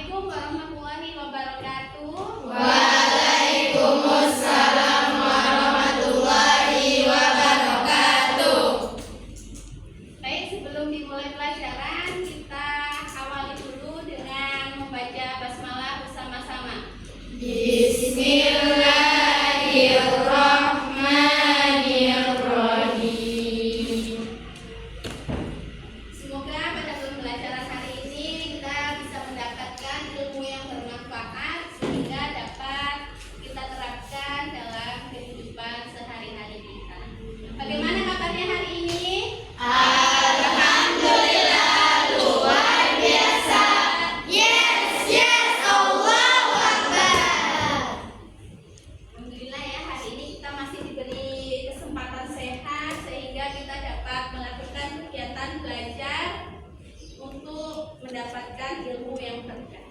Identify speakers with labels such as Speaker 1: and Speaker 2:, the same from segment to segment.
Speaker 1: Assalamualaikum warahmatullahi wabarakatuh.
Speaker 2: Waalaikumsalam warahmatullahi wabarakatuh.
Speaker 1: Baik, sebelum dimulai pelajaran, kita awali dulu dengan membaca basmalah bersama-sama.
Speaker 2: Bismillahirrahmanirrahim.
Speaker 1: Semoga pada pembelajaran hari ini kita bisa mendapatkan ilmu yang bermanfaat sehingga dapat kita terapkan dalam kehidupan sehari-hari kita. Bagaimana kabarnya hari ini?
Speaker 2: Alhamdulillah, luar biasa. Yes, Allahu Akbar.
Speaker 1: Alhamdulillah ya, hari ini kita masih diberi kesempatan sehat sehingga kita dapat melakukan kegiatan belajar untuk mendapatkan ilmu yang berkah.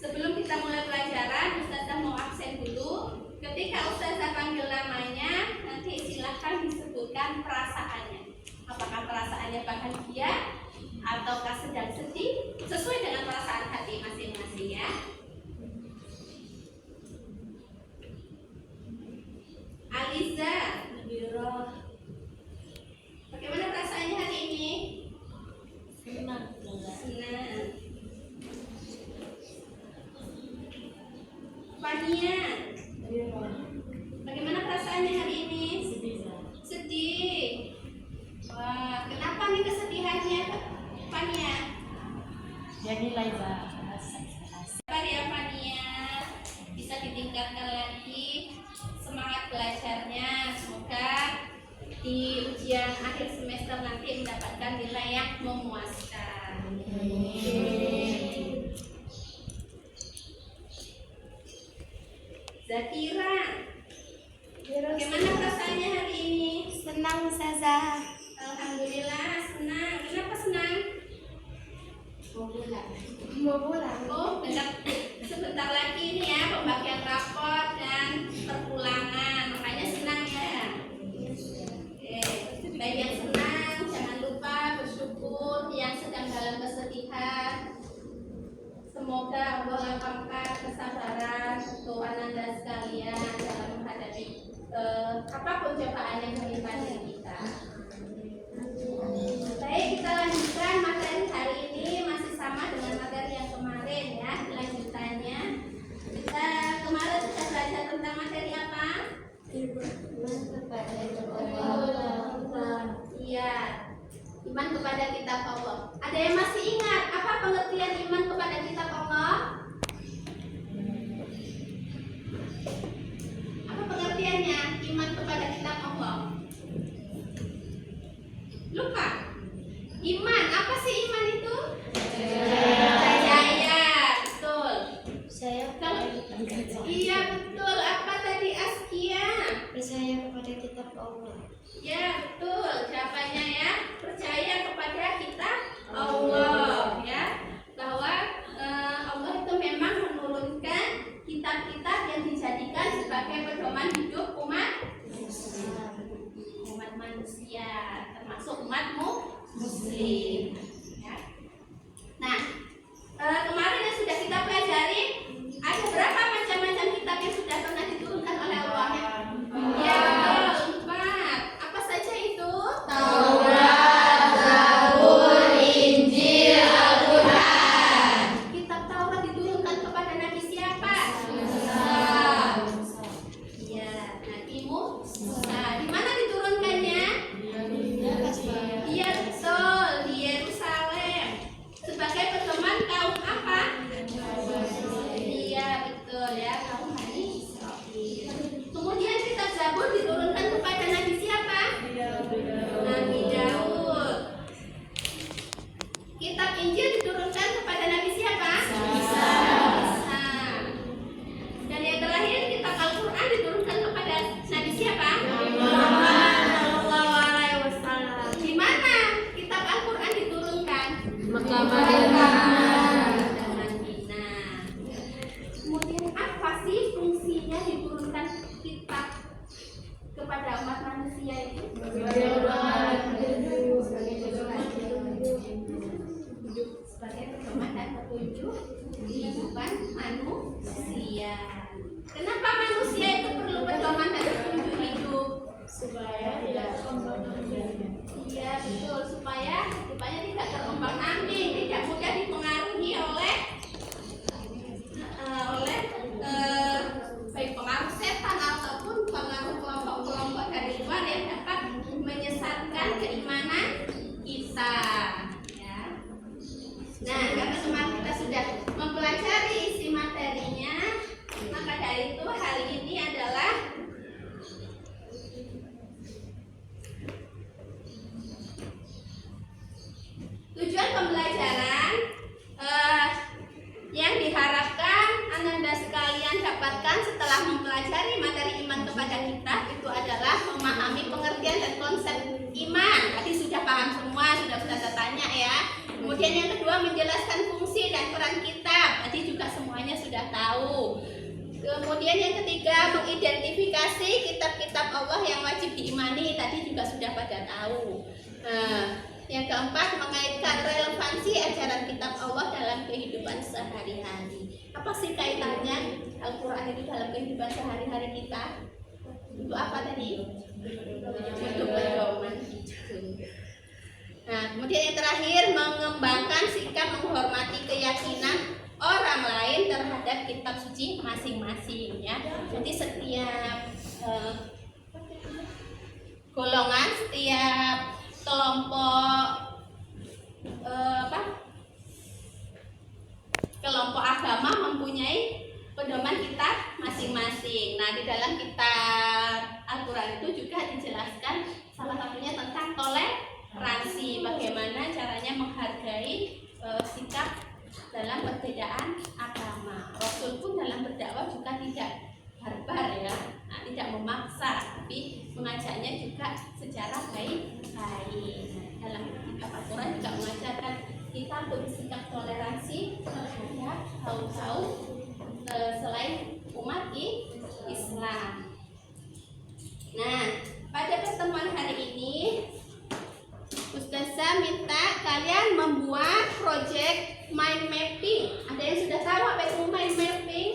Speaker 1: Sebelum kita mulai pelajaran, Ustazah mau absen dulu. Ketika Ustazah panggil namanya, nanti silahkan disebutkan perasaannya. Apakah perasaannya bahagia ataukah sedang sedih, sesuai dengan perasaan hati masing-masing ya. Aliza, bagaimana perasaannya hari ini? Senang. Fania, bagaimana perasaannya hari ini? Sedih. Wah, kenapa nih kesedihannya, Fania? Sabar ya Fania, bisa ditingkatkan lagi semangat belajarnya. Semoga di ujian akhir semester nanti mendapatkan nilai yang memuaskan. Zakira, bagaimana perasaannya hari ini?
Speaker 3: Senang, Ustazah.
Speaker 1: Alhamdulillah senang. Kenapa senang?
Speaker 3: Mau pulang.
Speaker 1: Oh, sebentar lagi ini ya pembagian rapor dan perpulangan, makanya senang ya. Oke, baik yang senang, jangan lupa bersyukur. Yang sedang dalam kesedihan, semoga Allah lapangkan kesabaran untuk ananda sekalian dalam menghadapi apapun cobaan yang menimpa diri kita. Baik, kita lanjutkan materi hari ini masih sama dengan materi yang kemarin ya. Lanjutannya, kita kemarin sudah belajar tentang materi apa? Iya, iman kepada kitab Allah. Ada yang masih ingat apa pengertian iman kepada kitab Allah? Apa pengertiannya iman kepada kitab Allah? Lupa? Iman, apa sih iman itu? Percaya, betul. Iya betul. Apa tadi Askia?
Speaker 3: Percaya kepada kitab Allah.
Speaker 1: Ya betul. Jawabannya ya, percaya kepada kitab Allah ya. Bahwa Allah itu memang menurunkan kitab-kitab yang dijadikan sebagai pedoman hidup umat manusia, termasuk umatmu muslim ya. Nah, kemarin yang sudah kita pelajari, ada berapa macam-macam kitab yang sudah pernah diturunkan oleh Allah? Ya, 4. Apa saja itu?
Speaker 2: Taurat, Zabur, Injil, Al-Quran.
Speaker 1: Kitab Taurat diturunkan kepada Nabi siapa? Iya, Nabi Musa. Di mana diturunkannya? Iya betul, di Yerusalem. Sebagai pedoman kaum apa? Iya betul ya, kaum Bani Israil. Kemudian kitab Zabur diturunkan kepada Nabi siapa? Nabi Daud. Kitab Injil diturunkan kepada Nabi siapa? Isa. Dan yang terakhir kitab Al-Quran diturunkan kepada Nabi siapa? Di mana kitab Al-Quran diturunkan? Madinah. Kemudian apa sih fungsinya diturunkan kitab kepada umat manusia itu? Sebagai pedoman dan petunjuk kehidupan Iya betul, supaya tidak terombang-ambing, tidak mudah dipengaruhi oleh baik pengaruh setan ataupun pengaruh kelompok-kelompok dari luar yang dapat menyesatkan keimanan kita. Ya. Nah, karena kemarin kita sudah mempelajari isi materinya, maka dari itu hari ini adalah tujuan pembelajaran yang diharapkan Ananda sekalian dapatkan setelah mempelajari materi iman kepada kita itu adalah memahami pengertian dan konsep iman. Tadi sudah paham semua, sudah tanya ya. Kemudian yang kedua menjelaskan fungsi dan peran kitab. Tadi juga semuanya sudah tahu. Kemudian yang ketiga mengidentifikasi kitab-kitab Allah yang wajib diimani. Tadi juga sudah pada tahu. Yang keempat, mengaitkan relevansi ajaran kitab Allah dalam kehidupan sehari-hari. Apa sih kaitannya Al-Quran itu dalam kehidupan sehari-hari kita? Untuk apa tadi? Untuk pedoman hidup. Nah, kemudian yang terakhir, mengembangkan sikap menghormati keyakinan orang lain terhadap kitab suci masing-masing. Ya. Jadi setiap golongan, setiap kelompok kelompok agama mempunyai pedoman kitab masing-masing. Nah, di dalam kitab Al-Quran itu juga dijelaskan salah satunya tentang toleransi, bagaimana caranya menghargai sikap dalam perbedaan agama. Rasul pun dalam berdakwah juga tidak barbar ya, nah, tidak memaksa, tapi mengajaknya juga secara baik-baik. Dalam kitab Al-Quran juga mengajarkan kita untuk bersikap toleransi terhadap kaum selain umat Islam. Nah, pada pertemuan hari ini Ustazah minta kalian membuat project mind mapping. Ada yang sudah tahu apa itu mind mapping?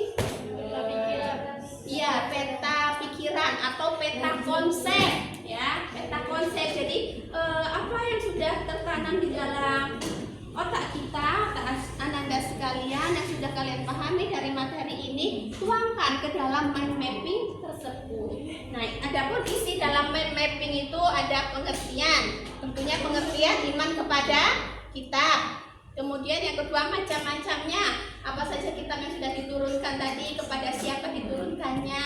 Speaker 1: Iya, peta pikiran atau peta konsep, ya, peta konsep. Jadi apa yang sudah tertanam di dalam otak kita, Ananda sekalian, yang sudah kalian pahami dari materi ini, tuangkan ke dalam mind mapping tersebut. Nah, adapun isi dalam mind mapping itu ada pengertian, tentunya pengertian iman kepada kitab. Kemudian yang kedua macam-macamnya, apa saja kitab yang sudah diturunkan tadi, kepada siapa diturunkannya,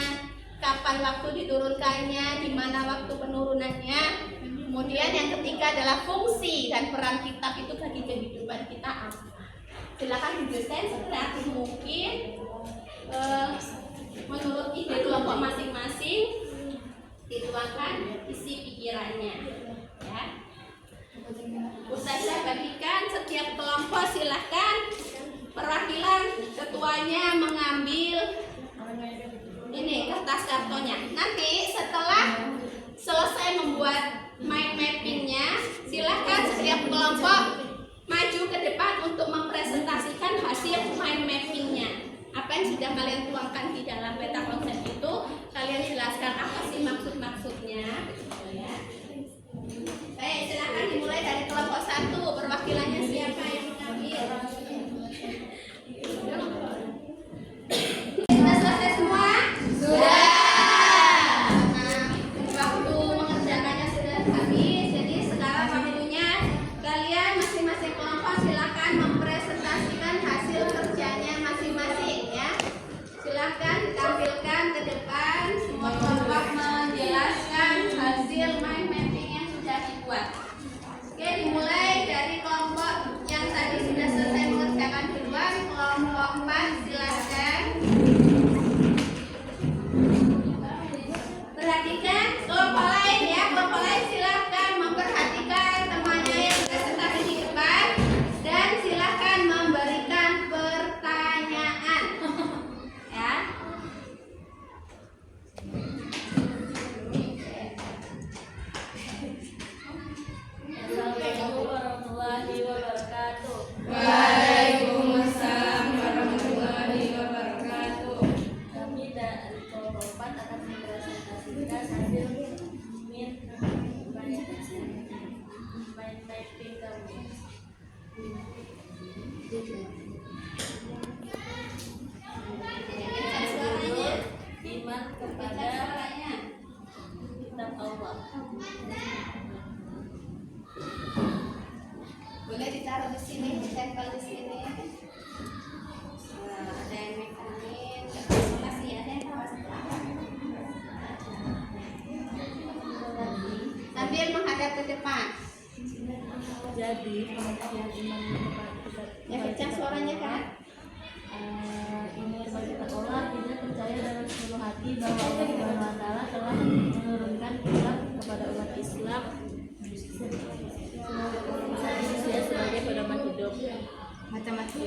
Speaker 1: kapan waktu diturunkannya, di mana waktu penurunannya. Kemudian yang ketiga adalah fungsi dan peran kitab itu bagi kehidupan kita apa. Silakan didesain sekreatif mungkin menurut ide kelompok masing-masing, dituangkan isi pikirannya. Ya. Ustazah bagikan setiap kelompok, silahkan perwakilan ketuanya mengambil ini kertas kartonnya. Nanti setelah selesai membuat mind mappingnya, silahkan setiap kelompok maju ke depan untuk mempresentasikan hasil mind mappingnya. Apa yang sudah kalian tuangkan di dalam peta konsep itu, kalian jelaskan apa sih maksud-maksudnya, ya. Baik, silahkan dimulai dari kelompok 1. Perwakilannya siapa yang mengambil? Sudah selesai semua?
Speaker 2: Sudah.
Speaker 1: Nah, waktu mengerjakannya sudah habis. Jadi sekarang waktunya kalian masing-masing kelompok silahkan mempresentasikan hasil kerjanya masing-masing, ya. Silahkan ditampilkan ke depan. Semua kelompok menjelaskan hasil mind mapping yang sudah dibuat. Oke, dimulai dari kelompok yang tadi sudah selesai mengerjakan duluan. Kelompok 4, silahkan. Perhatikan kelompok lain, ya. Kelompok lain silahkan ditaruh di sini, ditempel di sini. Nah, ada yang mekanik, masih ada yang sambil menghadap ke depan.
Speaker 2: Jadi pengertian iman
Speaker 1: Ya kencang suaranya kan?
Speaker 2: ini kepada kita Allah, kita percaya dalam seluruh hati bahwa Allah Subhanahu wa Ta'ala telah menurunkan kitab kepada umat Islam sebagai pedoman hidup.
Speaker 3: Macam-macam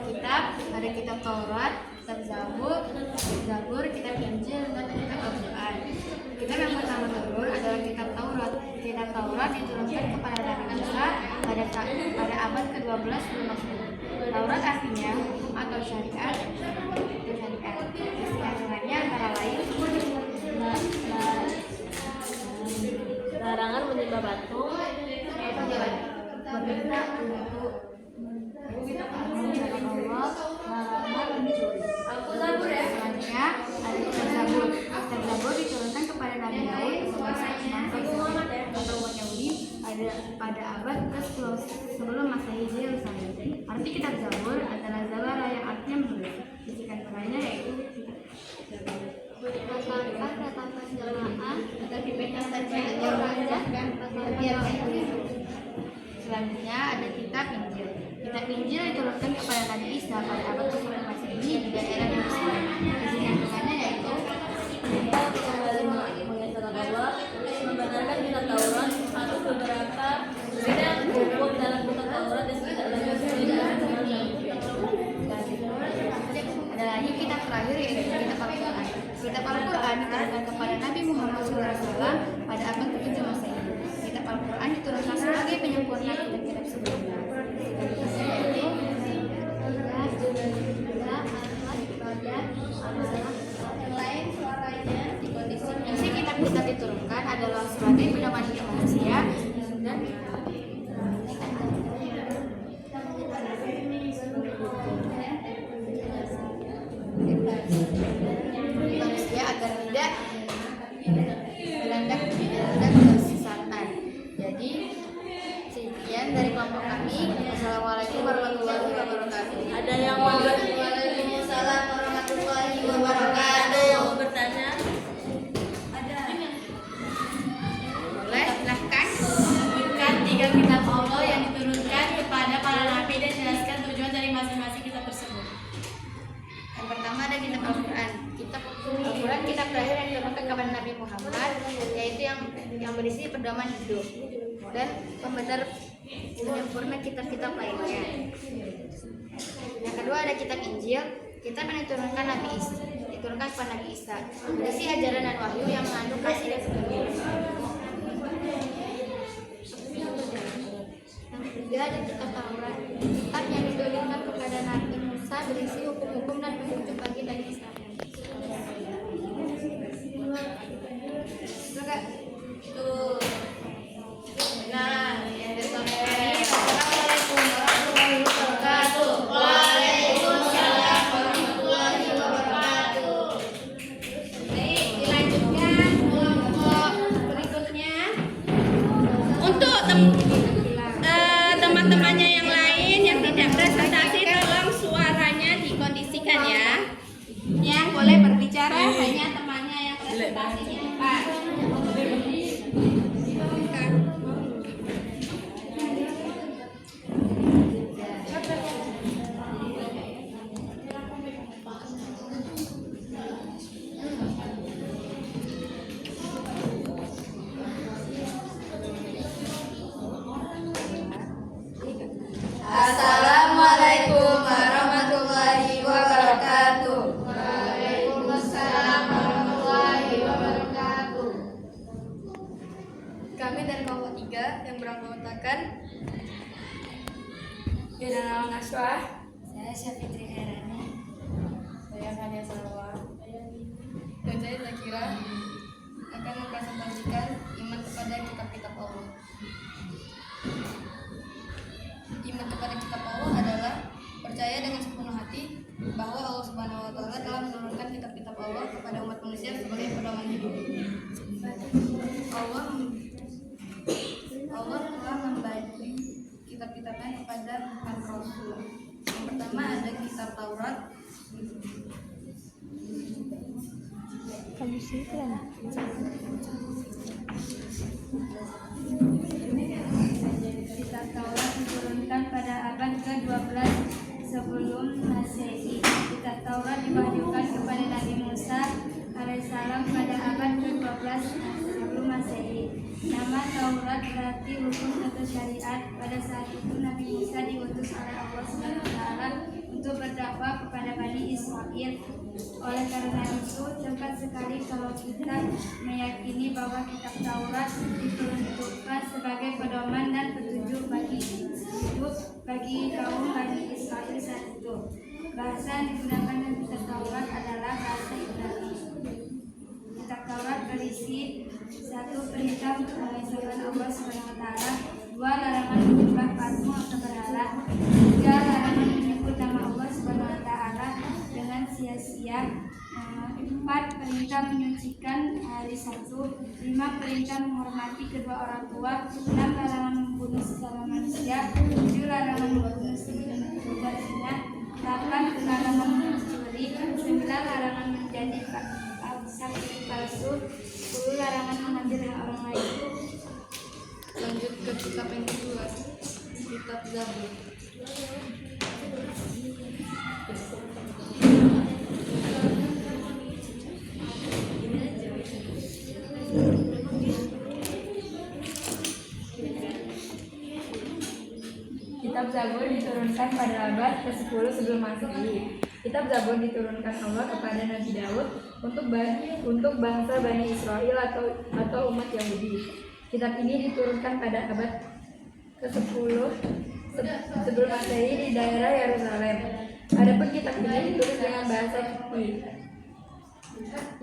Speaker 3: kitab, ada kitab Taurat, kitab Zabur, kitab Injil, dan kitab Al-Quran. Kitab yang pertama turun adalah kitab Taurat. Kitab Taurat diturunkan kepada Nabi Musa pada abad ke-12 sebelum Masehi. Taurat artinya hukum atau syariat. Isi-isi antara lain
Speaker 2: Larangan menyembah batu,
Speaker 3: meminta untuk Allah, larangan mencuri. Selanjutnya ada kitab Zabur. Kitab Zabur diturunkan kepada Nabi Daud atau umat Yahudi pada abad ke-10 sebelum Masehi di Yerusalem. Arti kitab Zabur adalah zabara yang artinya menulis. Bisikan penanya yaitu katakan jamaah
Speaker 1: Atau dipegang saja kan?
Speaker 3: Selanjutnya ada kitab Injil. Kitab Injil diturunkan kepada Nabi Isa pada abad ke-10 Masehi di daerah Yerusalem. Bisikan penanya yaitu
Speaker 2: kita kembali mengesahkan Allah, membenarkan kitab Taurat, harus beberapa beda hukum dalam kitab Taurat dan tidak lagi dalam
Speaker 3: ada lagi kitab terakhir yaitu kitab Al-Quran. Kitab Al-Quran diturunkan kepada Nabi Muhammad SAW pada abad ke-7 Masehi. Kitab Al-Quran diturunkan sebagai penyempurna kitab-kitab sebelumnya.
Speaker 1: Yang lain suaranya dikondisikan.
Speaker 3: Isi kitab-kitab diturunkan adalah sebagai pedoman hidup manusia dan manusia agar tidak dilanda kesesatan. Jadi sekian dari kelompok kami. Wassalamualaikum warahmatullahi wabarakatuh.
Speaker 2: ada yang mau
Speaker 1: Waalaikumsalam warahmatullahi wabarakatuh.
Speaker 2: bertanya?
Speaker 3: Boleh silahkan.
Speaker 4: Sebutkan 3 kitab Allah yang diturunkan kepada para nabi dan jelaskan tujuan dari masing-masing kitab tersebut.
Speaker 3: Yang pertama ada kitab Al-Quran. Kitab Al-Quran kitab terakhir yang diturunkan kepada Nabi Muhammad, yaitu yang berisi pedoman hidup dan pembenar penyempurna kitab-kitab lainnya. Yang kedua ada kitab Injil, kitab yang diturunkan kepada Nabi Isa, berisi ajaran dan wahyu yang mengandung kasih dan kebenaran. Yang ketiga ada kitab Taurat, kitab yang diturunkan kepada Nabi Musa, berisi hukum-hukum dan petunjuk bagi Bani Israel.
Speaker 1: Nah, yang dari Assalamualaikum warahmatullahi wabarakatuh. Waalaikumsalam warahmatullahi wabarakatuh. Baik, dilanjutkan kelompok berikutnya. Untuk teman-temannya yang lain yang tidak presentasi, tolong suaranya dikondisikan ya. Yang boleh berbicara hanya temannya yang presentasinya, Pak.
Speaker 2: Assalamualaikum warahmatullahi wabarakatuh.
Speaker 3: Waalaikumsalam warahmatullahi wabarakatuh.
Speaker 4: Kami dari kelompok 3 yang beranggotakan Yana Naswah,
Speaker 3: Saya Syafitri Herani.
Speaker 4: saya Hania Salwa, dan saya Zakira akan mempresentasikan iman kepada kitab-kitab Allah. Iman kepada kitab Allah adalah percaya dengan sepenuh hati bahwa Allah Subhanahu wa Ta'ala telah menurunkan kitab-kitab Allah kepada umat manusia sebagai pedoman hidup. Allah telah membagi kitabnya kepada para rasul. Yang pertama ada kitab Taurat.
Speaker 3: Kitab Taurat diturunkan pada abad ke-12 sebelum Masehi. Kitab Taurat diwahyukan kepada Nabi Musa alaihissalam pada abad ke-12 sebelum Masehi. Nama Taurat berarti hukum atau syariat. Pada saat itu Nabi Musa diutus oleh Allah SWT untuk berdakwah kepada Bani Israel. Oleh karena itu, tepat sekali kalau kita meyakini bahwa kitab Taurat diperuntukkan sebagai pedoman dan petunjuk bagi hidup bagi kaum Bani Israel saat itu. Bahasa yang digunakan dalam kitab Taurat adalah bahasa Ibrani. Kitab Taurat berisi 1 perintah untuk mengesahkan Allah SWT, 2 larangan menyembah patung atau berhala, 3 larangan menyebut nama Allah SWT dengan sia-sia, 4 perintah menyucikan hari Sabtu, 5 perintah menghormati kedua orang tua, 6 larangan membunuh sesama manusia, 7 larangan membunuh budak zina, 8 larangan mencuri, 9 larangan menjadi saksi palsu, 10 larangan mengambil hak orang lain.
Speaker 4: Lanjut ke kitab yang kedua, kitab Zabur.
Speaker 5: Kitab Zabur diturunkan pada abad ke-10 sebelum Masehi. Kitab Zabur diturunkan Allah kepada Nabi Daud untuk bangsa Bani Israel atau umat Yahudi. Kitab ini diturunkan pada abad ke-10 sebelum Masehi di daerah Yerusalem. Adapun kitab ini ditulis dengan bahasa Kipti.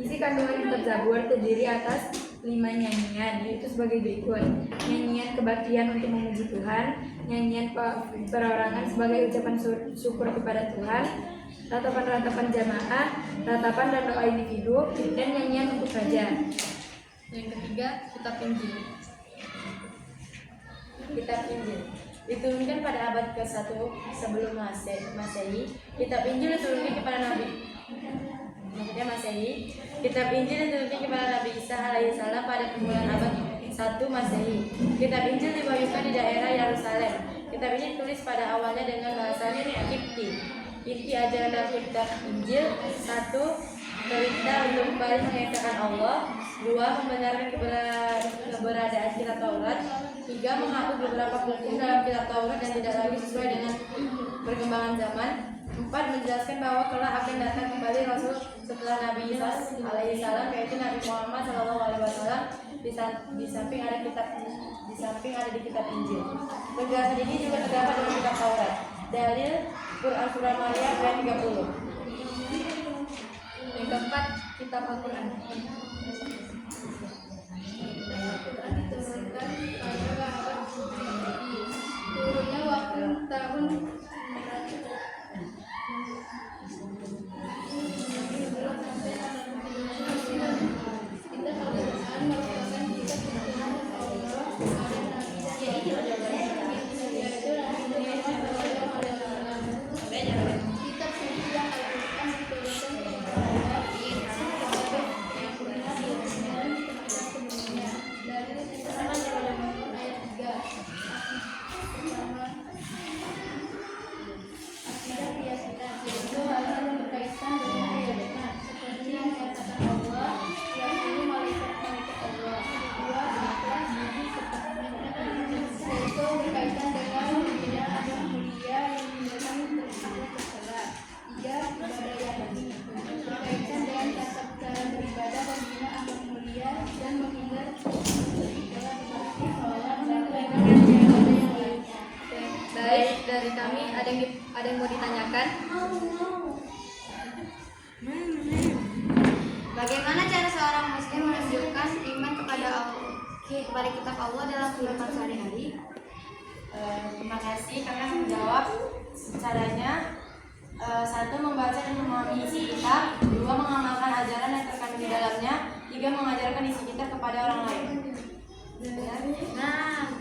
Speaker 5: Isi kandungan kitab Zabur terdiri atas 5 nyanyian, yaitu sebagai berikut: nyanyian kebaktian untuk memuji Tuhan, nyanyian perorangan sebagai ucapan syukur kepada Tuhan, ratapan-ratapan jamaah, ratapan dan doa individu, dan nyanyian untuk raja.
Speaker 4: Yang ketiga, kitab Injil.
Speaker 2: Kitab Injil diturunkan pada abad ke-1 sebelum Masehi. Kitab Injil diturunkan kepada Masehi. Kitab Injil diturunkan kepada Nabi Isa alaihissalam pada permulaan abad 1 Masehi. Kitab Injil dibagikan di daerah Yerusalem. Kitab ini ditulis pada awalnya dengan bahasa Kipti. Inti ajaran dalam kitab Injil: 1. Perintah untuk kembali mengesahkan Allah, 2. Membenarkan keberadaan kitab Taurat, 3. Menghapus beberapa hukum dalam kitab Taurat dan tidak lagi sesuai dengan perkembangan zaman, 4. Menjelaskan bahwa kelak akan datang kembali Rasul setelah Nabi Isa alaihissalam, yaitu Nabi Muhammad SAW. Di samping ada di kitab Injil. Penjelasan ini juga terdapat dalam kitab Taurat. Dalil Quran Surah Maryam ayat 30.
Speaker 4: Yang keempat, kitab Al-Quran.
Speaker 3: Turunnya waktu tahun
Speaker 4: Dari kami ada yang mau ditanyakan?
Speaker 3: Bagaimana cara seorang muslim menunjukkan iman kepada kitab Allah dalam kehidupan sehari-hari?
Speaker 2: Terima kasih karena menjawab. Caranya: 1. Membaca dan memahami isi kitab, 2. Mengamalkan ajaran yang terkandung di dalamnya, 3. Mengajarkan isi kitab kepada orang lain.
Speaker 3: Nah,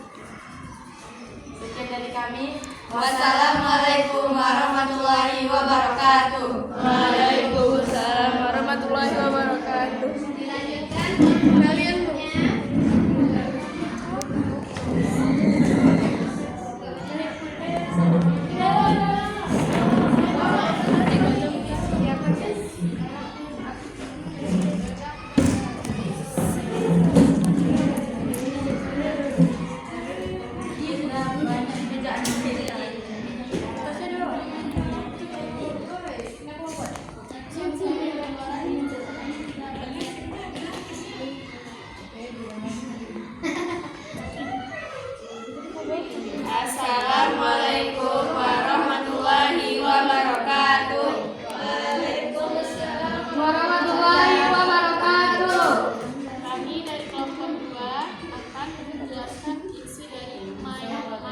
Speaker 2: Sekian dari kami. kami.
Speaker 4: Wassalamualaikum warahmatullahi wabarakatuh.
Speaker 2: Waalaikumsalam warahmatullahi wabarakatuh.
Speaker 1: Dilanjutkan kalian
Speaker 4: Assalamualaikum warahmatullahi wabarakatuh.
Speaker 3: Warahmatullahi wabarakatuh.
Speaker 6: Kami dari kelompok 2 akan menjelaskan isi dari Mind Map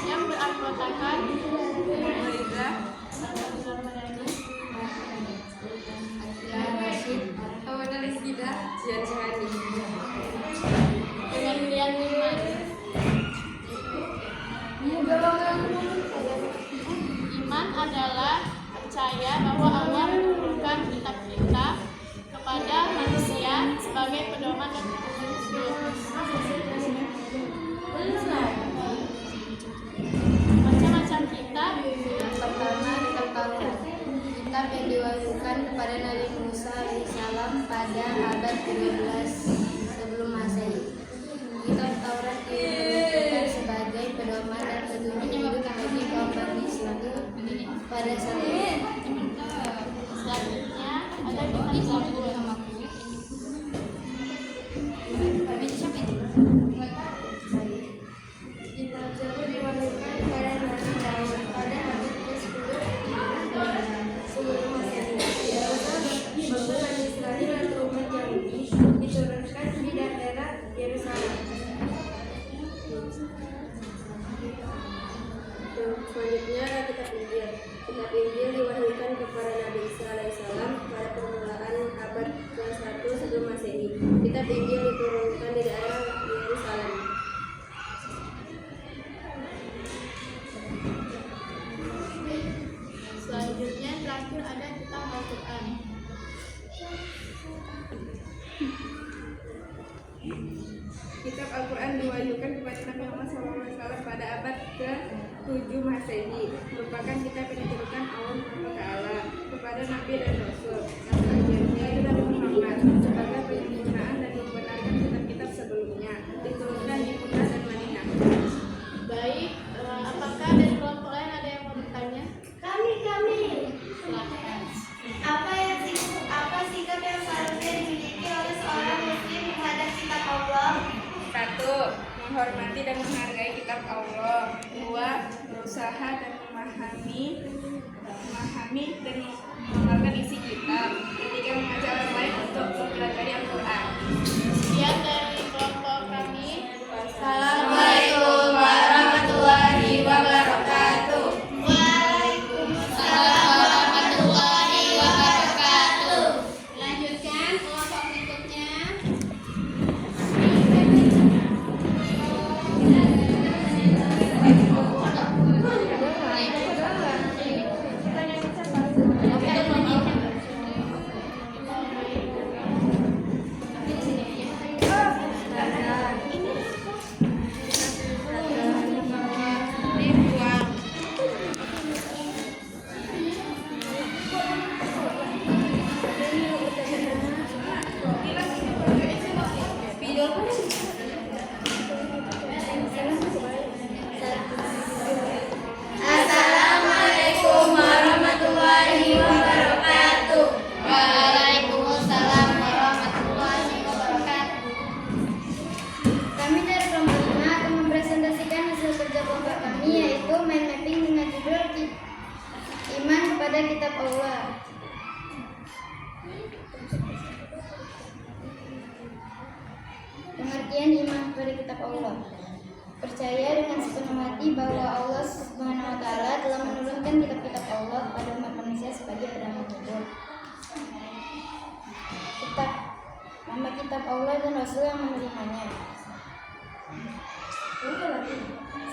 Speaker 6: yang beranggotakan Pengertian iman. Iman adalah percaya bahwa Allah menurunkan kitab-kitab kepada manusia sebagai pedoman dan petunjuk. Macam-macam kitab.
Speaker 3: Pertama, kitab Taurat, kitab yang diwahyukan kepada Nabi Musa alaihissalam pada abad ke-12 sebelum Masehi. Kitab Taurat diperuntukkan sebagai pedoman dan petunjuk hidup bagi kaum Bani Israel pada saat itu.
Speaker 6: Selanjutnya ada kitab Zabur.
Speaker 3: Kitab Zabur diwahyukan kepada Nabi Daud pada abad ke-10 sebelum Masehi. Bangsa Bani Israel atau umat Yahudi diturunkan di daerah Yerusalem.
Speaker 7: Selanjutnya ada kitab Injil. Kitab Injil diwahyukan kepada Nabi Isa alaihissalam pada permulaan abad ke-1 sebelum Masehi. Kitab Injil diturunkan di daerah Yerusalem.
Speaker 6: Selanjutnya terakhir ada kitab Al-Quran.
Speaker 7: Kitab Al-Quran diwahyukan kepada Nabi Muhammad SAW pada abad ke-7 Masehi. Merupakan kitab yang diturunkan Allah SWT kepada Nabi dan Rasul. Akhirnya itu Nabi Muhammad sebagai penyempurnaan dan membenarkan kitab-kitab sebelumnya. Diturunkan di Mekah dan Madinah.
Speaker 6: Baik, apakah dari kelompok lain ada yang mau bertanya?
Speaker 1: kami
Speaker 6: Silakan.
Speaker 1: apa sikap yang seharusnya dimiliki oleh seorang muslim terhadap kitab Allah?
Speaker 7: 1. Menghormati dan menghargai kitab Allah. 2. Berusaha dan memahami dan mengamalkan isi kitab. 3. Mengajak orang lain untuk mempelajari Al-Quran.
Speaker 6: Sekian dari kelompok kami.
Speaker 4: Assalamualaikum warahmatullahi wabarakatuh.
Speaker 1: Waalaikumsalam warahmatullahi wabarakatuh. Lanjutkan kelompok berikutnya.
Speaker 4: Assalamualaikum warahmatullahi wabarakatuh.
Speaker 3: Waalaikumsalam warahmatullahi wabarakatuh. Kami dari kelompok 5 akan mempresentasikan hasil kerja kelompok kami, yaitu mind mapping dengan judul Iman kepada Kitab Allah. Pengertian iman kepada Kitab Allah: percaya dengan sepenuh hati bahwa Allah Subhanahu wa Ta'ala telah menurunkan kitab-kitab Allah kepada umat manusia sebagai pedoman hidup. Nama kitab Allah dan Rasul yang menerimanya. 1.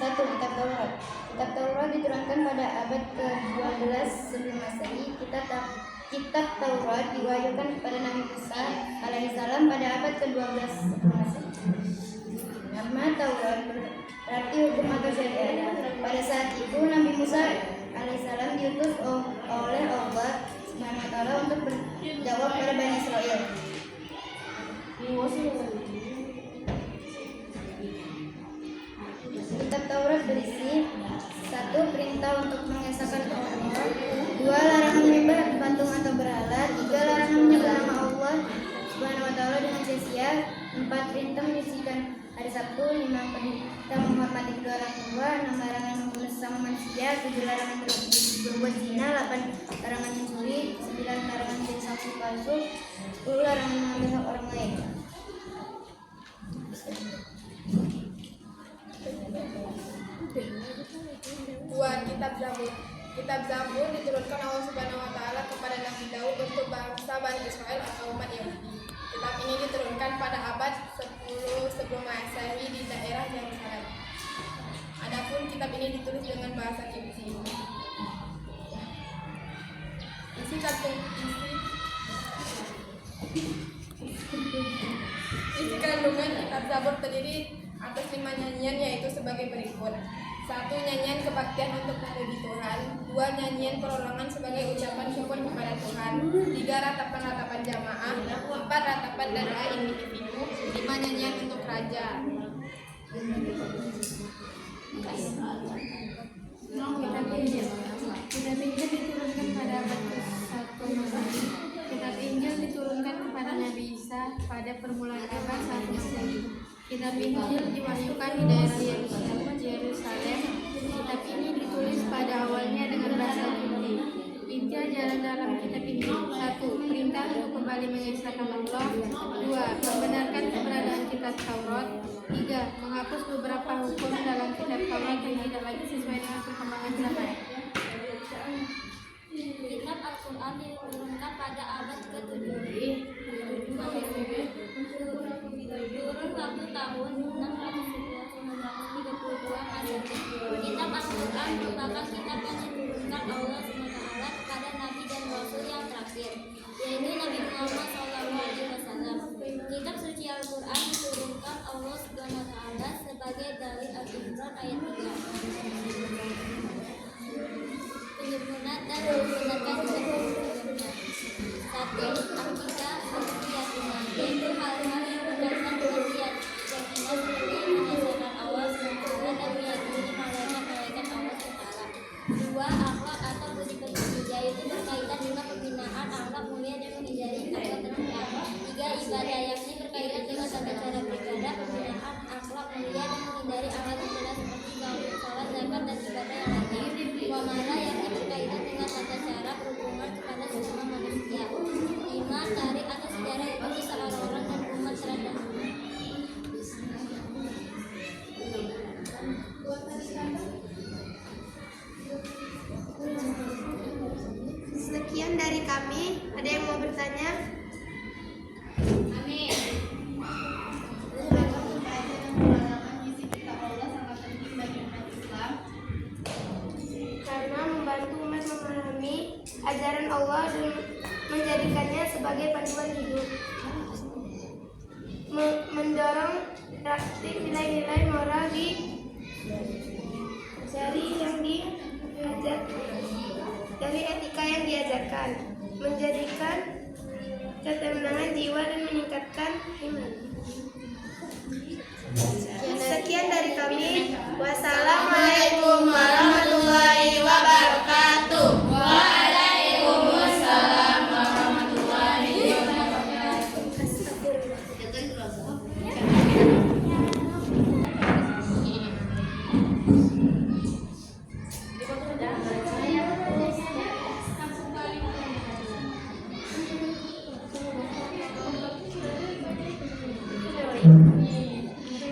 Speaker 3: Kitab Taurat. Kitab Taurat diturunkan pada abad ke-12 sebelum Masehi. Kitab Taurat diwahyukan kepada Nabi Musa alaihissalam pada abad ke-12 sebelum Masehi. Nama Taurat berarti hukum atau syariat. Pada saat itu Nabi Musa alaihissalam diutus oleh Allah Subhanahu wa taala untuk berdakwah kepada Bani Israel. Kitab Taurat berisi 1. Perintah untuk mengesahkan Allah, 2. Larangan menyembah patung atau berhala, 3. Larangan menyebut nama Allah Subhanahu wa taala dengan sia-sia, 4. Perintah menyucikan hari Sabtu, 5. Perintah menghormati kedua orang tua, 6. Larangan membunuh sesama manusia, 7. Larangan berbuat zina, 8. Larangan mencuri, 9. Larangan menjadi saksi palsu, 10. Larangan mengambil hak orang lain.
Speaker 7: Kitab Zabur. Kitab Zabur diturunkan Allah Subhanahu wa taala kepada Nabi Daud untuk bangsa Bani Israel atau umat Yahudi. Kitab ini diturunkan pada abad 10 sebelum Masehi di daerah Yerusalem. Adapun kitab ini ditulis dengan bahasa Kipti. Isi kandungan kitab Zabur terdiri atas 5 nyanyian, yaitu sebagai berikut. 1. Nyanyian kebaktian untuk memuji Tuhan. 2. Nyanyian perorangan sebagai ucapan syukur kepada Tuhan. 3. Ratapan-ratapan jamaah. 4. Ratapan dan doa individu. 5. Nyanyian untuk raja.
Speaker 8: Kitab Injil diturunkan pada abad ke-1 Masehi. Kitab Injil diturunkan kepada Nabi Isa pada permulaan abad 1 Masehi. Kitab Injil diwahyukan di daerah Yerusalem. Kitab ini ditulis pada awalnya dengan bahasa Kipti. Inti ajaran dalam kitab ini: 1. Perintah untuk kembali mengesahkan Allah. 2. Membenarkan keberadaan kitab Taurat. 3. Menghapus beberapa hukum dalam kitab Taurat yang tidak lagi sesuai dengan perkembangan zaman.
Speaker 9: Kitab Al-Quran diturunkan pada abad ke-7 turun waktu tahun 632 Masehi. Kitab Al-Quran merupakan kitab yang diturunkan Allah SWT kepada Nabi dan Rasul yang terakhir, yaitu Nabi Muhammad SAW. Kitab suci Al-Quran diturunkan Allah SWT sebagai dalil Al-Imran ayat 3. Penyempurnaan dan membenarkan kitab 1. Akidah keyakinan, yaitu hal-hal yang berdasarkan dengan keyakinan seperti mengesahkan Allah SWT dan meyakini malaikat-malaikat Allah SWT. 2. Akhlak atau budi pekerti, yaitu berkaitan dengan pembinaan akhlak mulia dan menghindari akhlak tercela. 3. Ibadah, yakni berkaitan dengan tata cara beribadah, pembinaan akhlak mulia dan menghindari akhlak tercela seperti sholat, zakat, dan ibadah yang lainnya. Muamalah, yakni berkaitan dengan tata cara berhubungan kepada sesama manusia. 5. Tarikh atau sejarah, yaitu kisah orang-orang dan umat terdahulu.
Speaker 3: Sekian dari kami. Ada yang mau bertanya?
Speaker 1: Amin.
Speaker 3: Karena membantu umat memahami ajaran Allah dan menjadikannya sebagai panduan hidup, mendorong praktik nilai-nilai moral dari etika yang diajarkan, menjadikan ketenangan jiwa dan meningkatkan iman. Sekian dari kami. Wassalamualaikum warahmatullahi wabarakatuh. Waalaikumsalam warahmatullahi wabarakatuh.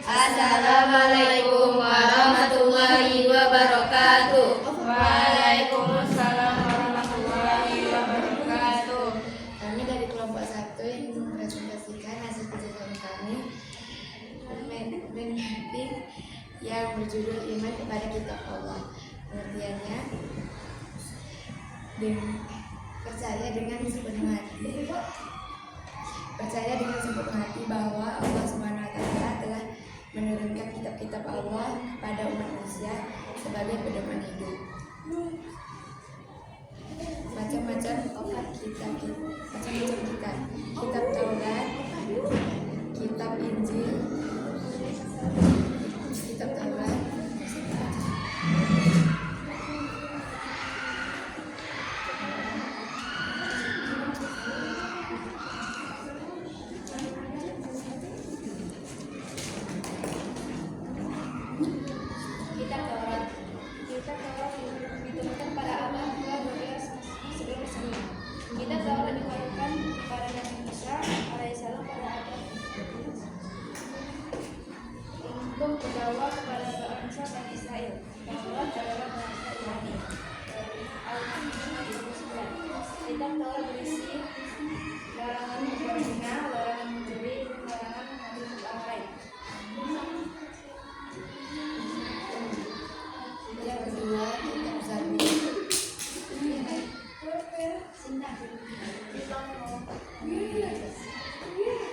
Speaker 8: Assalamualaikum warahmatullahi wabarakatuh. Waalaikumsalam warahmatullahi wabarakatuh.
Speaker 3: Kami dari kelompok 1 yang mempresentasikan hasil kerjasama kami bermapping yang berjudul Iman kepada Kitab Allah. Pengertiannya, percaya dengan sepenuh hati bahwa Allah SWT telah menurunkan kitab-kitab Allah kepada umat manusia sebagai pedoman hidup. Macam-macam kitab Taurat, kitab Injil, kitab Taurat,
Speaker 4: diturunkan pada abad ke-12 sebelum Masehi. Kitab Taurat diwahyukan kepada Nabi Isa alaihissalam pada abad untuk membawa kepada bangsa Bani Israel. Taurat adalah bahasa Ibrani. Kitab Taurat berisi larangan berzina, larangan mencuri, larangan mengambil hak orang lain.
Speaker 3: yang kedua kitab Zabur.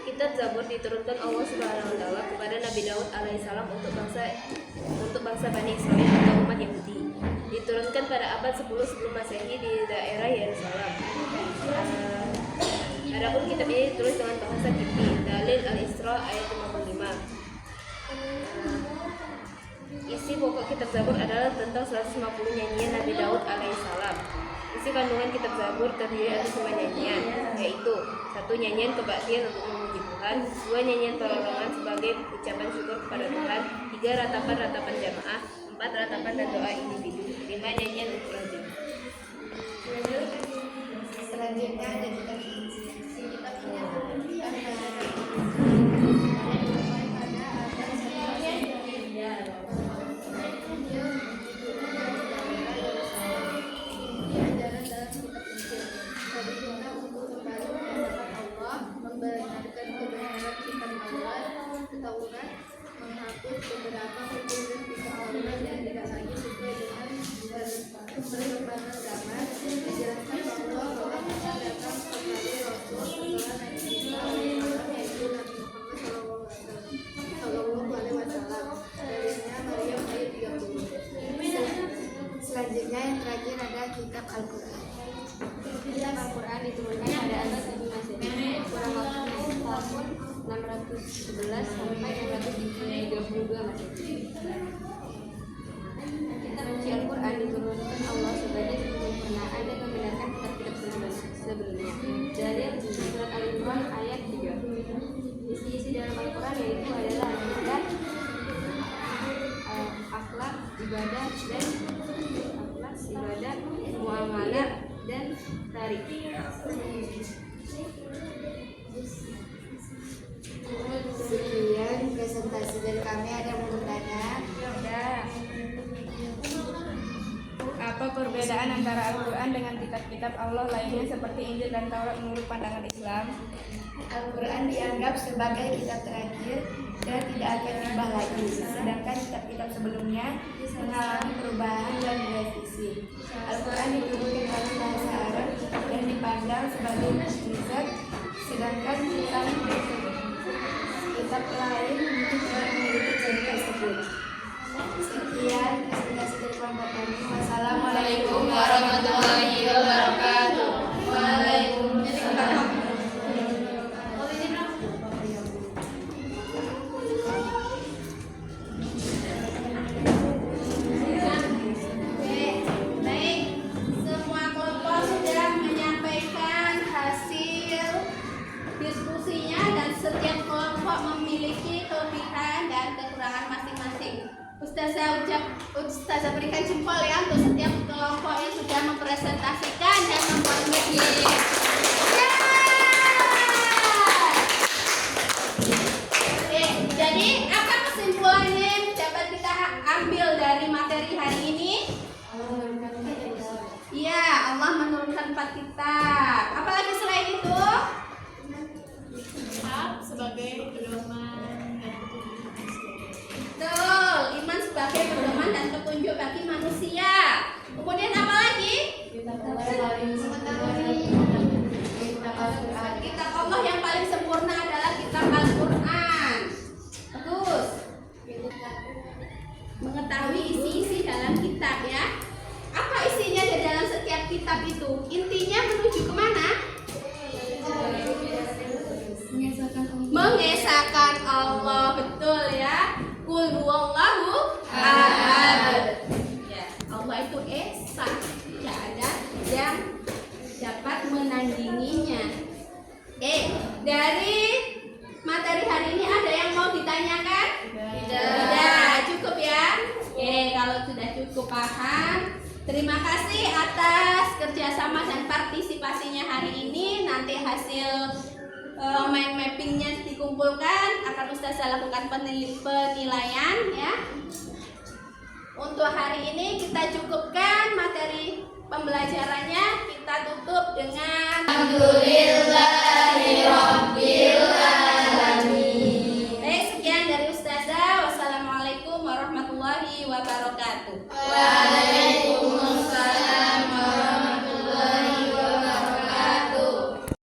Speaker 10: Kitab Zabur diturunkan Allah Subhanahu wa taala kepada Nabi Daud alaihissalam untuk bangsa Bani Israel atau umat Yahudi. Diturunkan pada abad 10 sebelum Masehi di daerah Yerusalem. Adapun kitab ini ditulis dengan bahasa Kipti. Dalil Al-Isra ayat 55. Isi pokok kitab Zabur adalah tentang 150 nyanyian Nabi Daud alaihissalam. Isi kandungan kitab Zabur terdiri atas 5 nyanyian, yaitu 1 nyanyian kebaktian untuk memuji Tuhan, 2 nyanyian pertolongan sebagai ucapan syukur kepada Tuhan, 3 ratapan jamaah, 4 ratapan dan doa individu, 5 nyanyian untuk raja.
Speaker 3: Selanjutnya ada kitab Injil. Kitab Taurat menghapus beberapa hukum dan persoalan yang tidak lagi sesuai dengan perkembangan zaman, menjelaskan bahwa Allah datang sebagai Rasul setelah Nabi Isa alaihissalam, yaitu Nabi Muhammad Sallallahu Alaihi Wasallam. Dalilnya Maryam ayat 30. Selanjutnya yang terakhir ada kitab Al-Quran.
Speaker 2: Kitab Al-Quran diturunkan pada abad 7 Masehi, kurang waktu tahun 611 sampai 632 Masehi. Kitab suci Al-Quran diturunkan Allah sebagai penyempurnaan dan membenarkan kitab-kitab sebelumnya. Dalil surat Al-Imran ayat 3. Isi-isi dalam Al-Quran yaitu adalah akidah, akhlak, ibadah, muamalah dan tarik.
Speaker 3: Sekian presentasi dari kami. Ada yang mau bertanya?
Speaker 7: Apa perbedaan antara Al-Quran dengan kitab-kitab Allah lainnya seperti Injil dan Taurat menurut pandangan Islam?
Speaker 3: Al-Quran dianggap sebagai kitab terakhir dan tidak akan diubah lagi, sedangkan kitab-kitab sebelumnya mengalami perubahan dan direvisi. Al-Quran diturunkan dalam bahasa Arab dan dipandang sebagai mukjizat, sedangkan kitab lain mungkin tidak memiliki ciri tersebut. Sekian presentasi dari kelompok kami. Wassalamualaikum warahmatullahi wabarakatuh. Waalaikumsalam.
Speaker 1: Baik, semua kelompok sudah menyampaikan hasil diskusinya dan setiap kelompok memiliki kelebihan dan kekurangan masing-masing. Ustazah berikan jempol ya untuk setiap kelompok yang sudah mempresentasikan dan membuat video. Oke, jadi apa kesimpulannya yang dapat kita ambil dari materi hari ini? Iya, Allah menurunkan 4 kitab. Apalagi selain itu?
Speaker 6: Kitab sebagai pedoman dan petunjuk.
Speaker 1: Betul, iman mengetahui isi-isi dalam kitab ya. Apa isinya di dalam setiap kitab itu? Intinya menuju kemana? Mengesahkan Allah, betul ya. Qul huwallahu ahad. Ya, Allah itu esa, tidak ada yang dapat menandinginya. Dari materi hari ini ada yang mau ditanyakan? Tidak, cukup ya. Kalau sudah cukup paham, terima kasih atas kerjasama dan partisipasinya hari ini. Nanti hasil mind mappingnya dikumpulkan, akan Ustazah lakukan penilaian ya. Untuk hari ini kita cukupkan materi pembelajarannya, kita tutup dengan alhamdulillah.